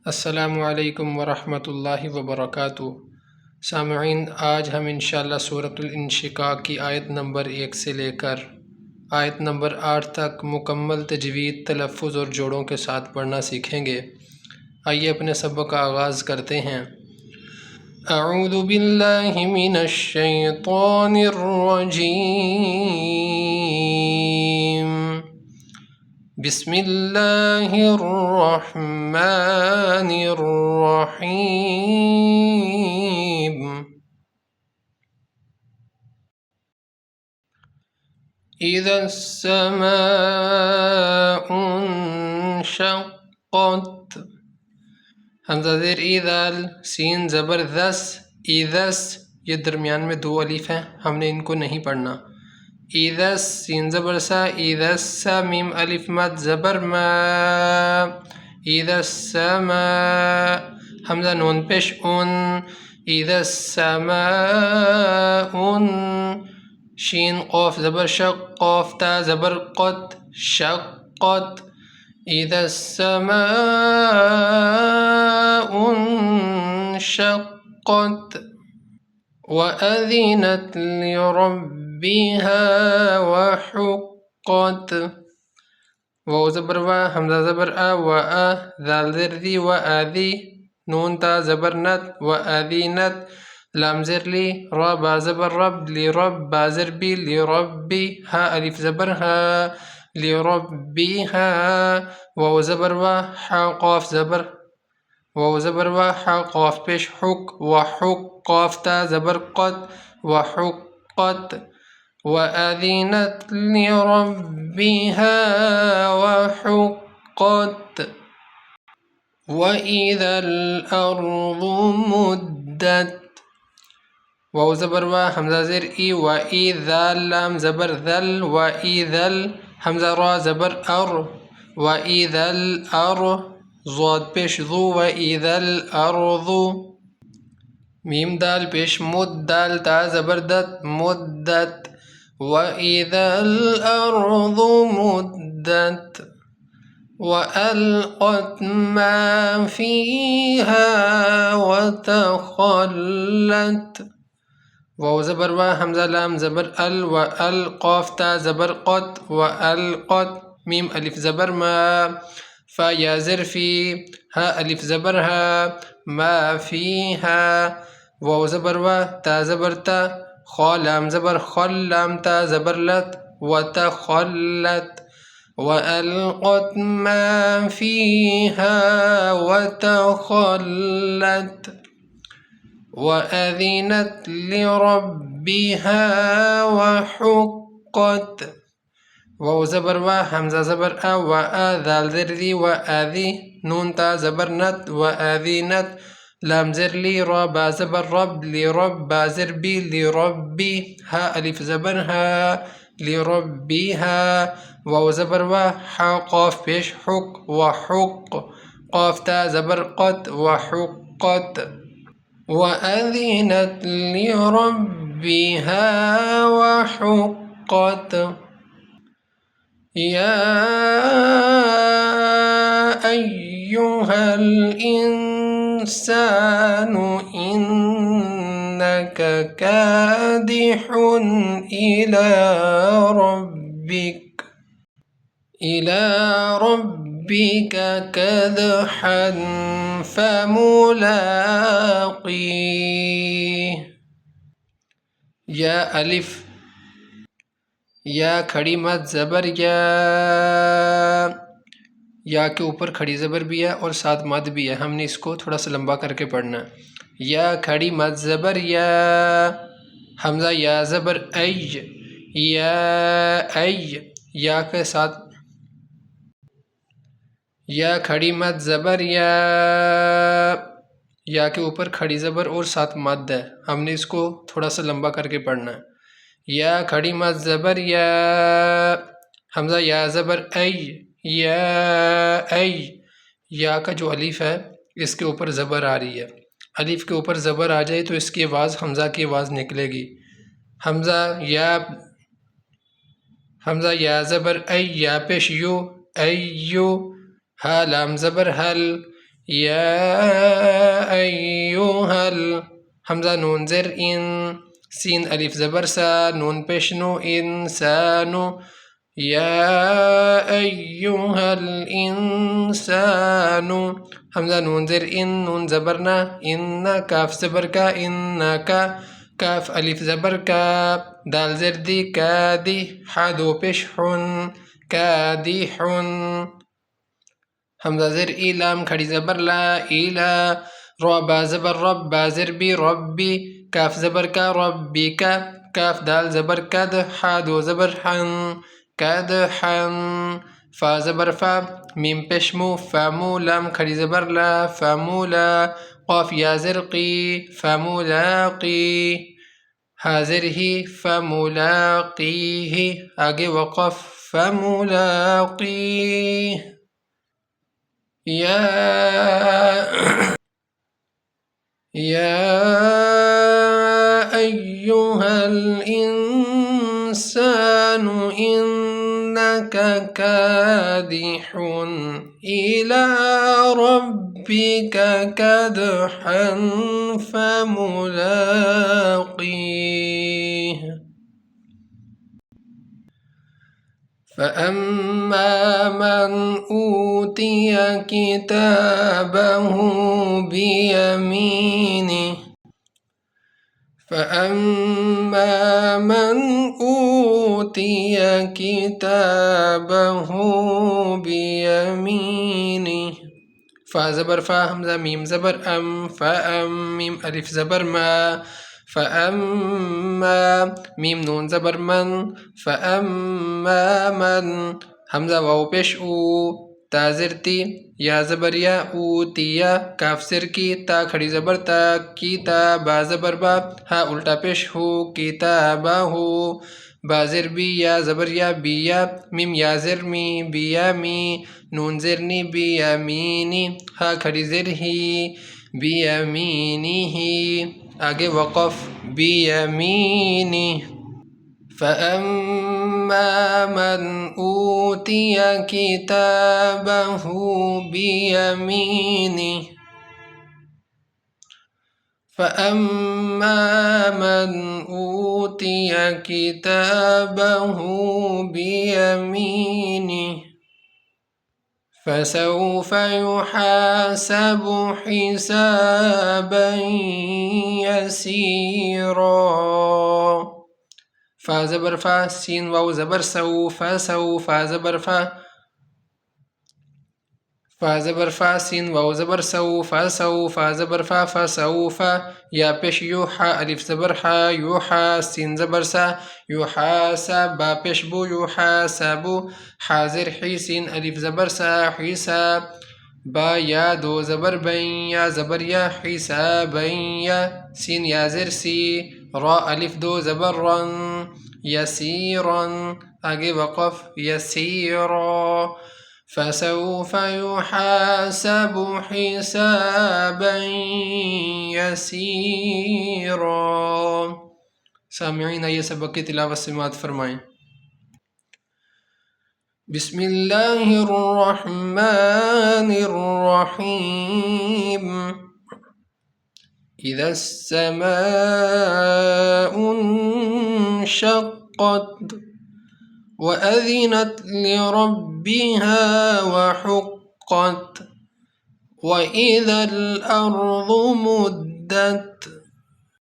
अस्सलामु अलैकुम वरहमतुल्लाहि वबरकातुहू। सामईन, आज हम इंशाअल्लाह सूरतुल इंशिकाक की आयत नंबर 1 से लेकर आयत नंबर 8 तक मुकम्मल तजवीद, तलफ़्फ़ुज़ और जोड़ों के साथ पढ़ना सीखेंगे। आइए अपने सबक का आगाज़ करते हैं। अऊज़ु बिल्लाहि मिनश शैतानिर रजीम। बिस्मिल्लाहिर्रहमानिर्रहीम। इज़्ज़स्समाउ इंशक़्क़त। हमज़ा ज़ेर इज़ाल, सीन ज़बर दस, इज़स। ये दरमियान में दो अलिफ हैं, हमने इनको नहीं पढ़ना। इज़स सीन ज़बर सा, इज़स्सा मीम अलिफ मद ज़बर मा, इज़स्समा। हमज़ा नून पेश उन, इज़स्समाउन। शीन क़ाफ ज़बर शक़, क़ाफ ता ज़बर क़त, शक़्क़त। इज़स्समाउ इंशक़्क़त वअज़िनत लिरब्बिहा वहुक़्क़त। वाव ज़बर वा, हमज़ा ज़बर आ, व आ, ज़ाल ज़ेर ज़ी, व आज़ी। नून ता ज़बर नत, व आज़ीनत। लाम ज़ेर ली, रा बा ज़बर रब, लिरब बा ज़ेर बी, लिरब्बी। हा अलिफ ज़बर हा, लिरब्बिहा। वाव ज़बर वा, हा क़ाफ ज़बर, वाव ज़बर वा, हा क़ाफ पेश हुक, व हुक। क़ाफ ता ज़बर क़त, व हुक़्क़त। वअज़िनत लिरब्बिहा वहुक़्क़त। वइज़ल अर्ज़ु मुद्दत। वाव ज़बर वा, हमज़ा ज़ेर ई, व ई, ज़ाल लाम ज़बर ज़ल, व ईज़ल। हमज़ा रा ज़बर अर, व ईज़ल अर। ज़ाद पेश ज़ू, व ईज़ल अर्ज़ु। मीम दाल पेश मुद, दाल ता ज़बर दत, मुद्दत। वइज़ल अर्ज़ु मुद्दत। वअल्क़त मा फ़ीहा वतख़ल्लत। वाव ज़बर वा, हमज़ा लाम ज़बर अल, व अल। क़ाफ ता ज़बर क़त, व अलक़त। मीम अलिफ ज़बर मा, फ़ा या ज़ेर फ़ी, हा अलिफ ज़बर हा, मा फ़ीहा। वाव ज़बर वा, ता ज़बर ता, ख़ा लाम ज़बर ख़ल, लाम ता ज़बर लत, वतख़ल्लत। वअल्क़त मा फ़ीहा वतख़ल्लत। वअज़िनत लिरब्बिहा वहुक़्क़त। वाव ज़बर वा, हमज़ा ज़बर आ, व आ, ज़ाल ज़ेर ज़ी, व आज़ी। नून ता ज़बर नत, व आज़ीनत। लाम ज़ेर ली, रा बा ज़बर रब, लिरब बा ज़ेर बी, लिरब्बी। हा अलिफ ज़बर हा, लिरब्बिहा। वाव ज़बर वा, हा क़ाफ पेश हुक, व हुक़। क़ाफ ता ज़बर क़त, व हुक़्क़त। वअज़िनत लिरब्बिहा वहुक़्क़त। या अय्युहल इंसानु इन्नक कादिहुन इला रब्बिक कदहन फमुलाक़ीह। या अलिफ, या खड़ी मद ज़बर या के ऊपर खड़ी ज़बर भी है और साथ मद भी है, हमने इसको थोड़ा सा लंबा करके पढ़ना है। या खड़ी मद ज़बर या। हमज़ा या ज़बर ऐ, या ऐ। या के साथ, या खड़ी मद ज़बर या के ऊपर खड़ी ज़बर और साथ मद है, हमने इसको थोड़ा सा लंबा करके पढ़ना है। या खड़ी मद ज़बर या। हमज़ा या ज़बर ऐ, या ऐ। या का जो अलिफ है इसके ऊपर ज़बर आ रही है, अलिफ के ऊपर ज़बर आ जाए तो इसकी आवाज़ हमज़ा की आवाज़ निकलेगी। हमज़ा या ज़बर ऐ, या पेश यू, ऐ यू। हा लाम ज़बर हल, يا أيها همزة نون زر إن سين ألف زبر سا نون بشنو إنسان يا أيها الإنسان همزة نون زر إن نون زبرنا إن كاف زبركا إنك كاف ألف زبركا دال زر دي كادي حادو بشحن كادح همزة زر إي لام خڑی زبر لا إلى را با زبر رب با زر بي ربي كاف زبر كا ربي كاف دال زبر كد حادو زبر حن كد حن فا زبر فا ميم پشمو فامو لام خڑی زبر لا فامولا قاف يا زرقي فملاقي حاضره فملاقيه آگے وقف فملاقيه يا أيها الإنسان إنك كادح إلى ربك كدحا فملاقيه فأما من أوتي كتابه بيمينه فأما من أوتي كتابه بيمينه فا زبر فا همزة ميم زبر أم فأم ميم ألف زبر ما فأما ميم نون زبر من فأما من همزة واو پیش او تا زرتی یا زبر یا اوتیا کاف سر کی تا کھڑی زبر تا کتابا زبر با ہا الٹا پیش ہو کتابا ہو با زر بی یا زبر یا بیا میم یا زر می بیا می نون زرنی بیامینی ہا کھڑی زر ہی بیامینی ہی آگے وقف بیامینی فأما من أوتي كتابه بيمينه فأما من أوتي كتابه بيمينه فسوف يحاسب حسابا يسيرا فا زبر فا سين واو زبر سو فا سو فا زبر فا فا زبر فا سين واو زبر سو فا سو فا زبر فا فا سو فا يا پیش يوحى ألف زبر حا يوحى سين زبر سا يحاسب با پیش بو يحاسب حاضر حي سين ألف زبر سا حساب با يا دو زبر بين يا زبر يا حسابا يا سين يا زر سي را ألف دو زبر رن يسيرا آگے وقف يسيرا فسوف يحاسب حسابا يسيرا سامعین آئیے سبق کی تلاوت سماعت فرمائیں بسم الله الرحمن الرحيم إذا السماء انشقت وأذنت لربها وحقت وإذا الأرض مدت